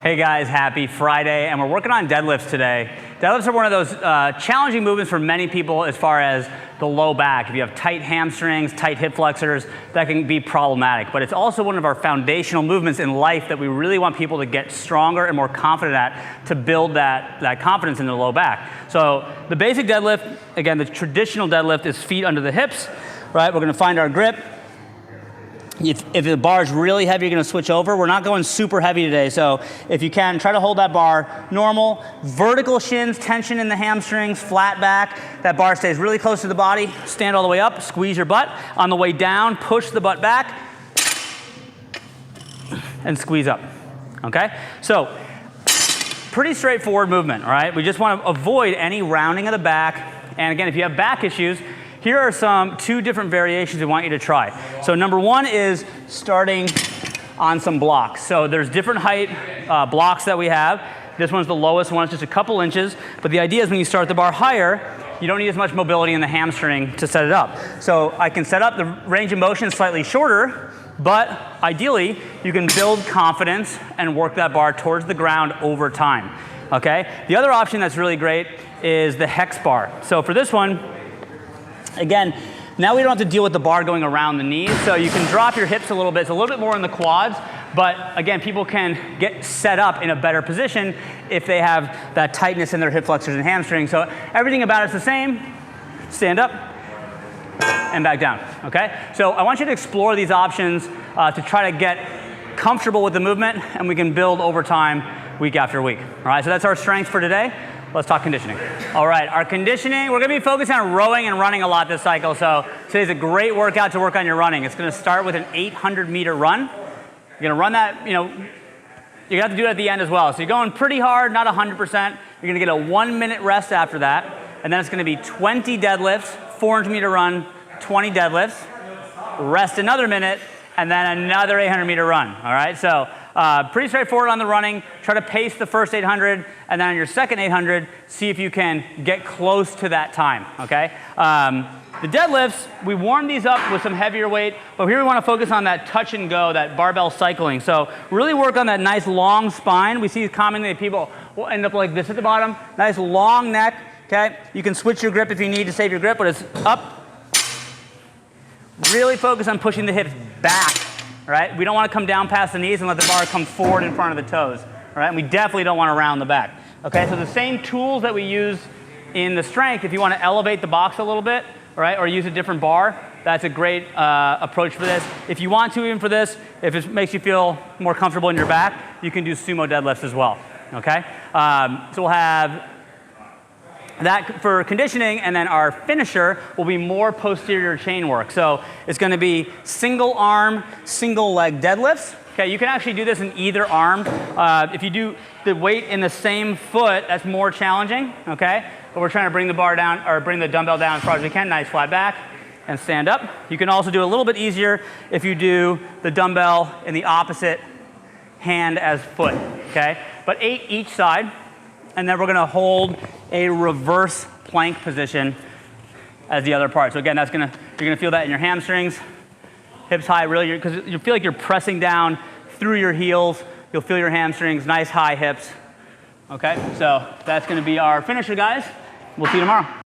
Hey guys, happy Friday, and we're working on deadlifts today. Deadlifts are one of those challenging movements for many people as far as the low back. If you have tight hamstrings, tight hip flexors, that can be problematic. But it's also one of our foundational movements in life that we really want people to get stronger and more confident at to build that confidence in the low back. So the basic deadlift, again, the traditional deadlift is feet under the hips, right? We're gonna find our grip. If the bar is really heavy, you're gonna switch over. We're not going super heavy today, so if you can, try to hold that bar normal. Vertical shins, tension in the hamstrings, flat back. That bar stays really close to the body. Stand all the way up, squeeze your butt. On the way down, push the butt back, and squeeze up, okay? So, pretty straightforward movement, all right? We just wanna avoid any rounding of the back. And again, if you have back issues, here are two different variations we want you to try. So number one is starting on some blocks. So there's different height blocks that we have. This one's the lowest one, it's just a couple inches. But the idea is when you start the bar higher, you don't need as much mobility in the hamstring to set it up. So I can set up the range of motion slightly shorter, but ideally you can build confidence and work that bar towards the ground over time, okay? The other option that's really great is the hex bar. So for this one, again, now we don't have to deal with the bar going around the knees, so you can drop your hips a little bit. It's a little bit more in the quads, but again, people can get set up in a better position if they have that tightness in their hip flexors and hamstrings. So everything about it's the same. Stand up and back down, okay? So I want you to explore these options to try to get comfortable with the movement, and we can build over time, week after week. All right, so that's our strength for today. Let's talk conditioning. All right, our conditioning, we're gonna be focusing on rowing and running a lot this cycle, so today's a great workout to work on your running. It's gonna start with an 800-meter run. You're gonna run that, you're gonna have to do it at the end as well. So you're going pretty hard, not 100%. You're gonna get a 1-minute rest after that, and then it's gonna be 20 deadlifts, 400-meter run, 20 deadlifts, rest another minute, and then another 800-meter run, all right? So pretty straightforward on the running. Try to pace the first 800, and then on your second 800, see if you can get close to that time, okay? The deadlifts, we warm these up with some heavier weight, but here we wanna focus on that touch and go, that barbell cycling. So really work on that nice long spine. We see commonly people will end up like this at the bottom. Nice long neck, okay? You can switch your grip if you need to save your grip, but it's up. Really focus on pushing the hips back. Right? We don't want to come down past the knees and let the bar come forward in front of the toes. All right? And we definitely don't want to round the back. Okay, so the same tools that we use in the strength, if you want to elevate the box a little bit, all right, or use a different bar, that's a great approach for this. If you want to, even for this, if it makes you feel more comfortable in your back, you can do sumo deadlifts as well. Okay? So we'll have that for conditioning, and then our finisher will be more posterior chain work. So it's gonna be single arm, single leg deadlifts. Okay, you can actually do this in either arm. If you do the weight in the same foot, that's more challenging, okay? But we're trying to bring the bar down, or bring the dumbbell down as far as we can, nice flat back, and stand up. You can also do a little bit easier if you do the dumbbell in the opposite hand as foot, okay? But 8 each side. And then we're gonna hold a reverse plank position as the other part. So again, you're gonna feel that in your hamstrings, hips high, really, because you feel like you're pressing down through your heels. You'll feel your hamstrings, nice high hips. Okay, so that's gonna be our finisher, guys. We'll see you tomorrow.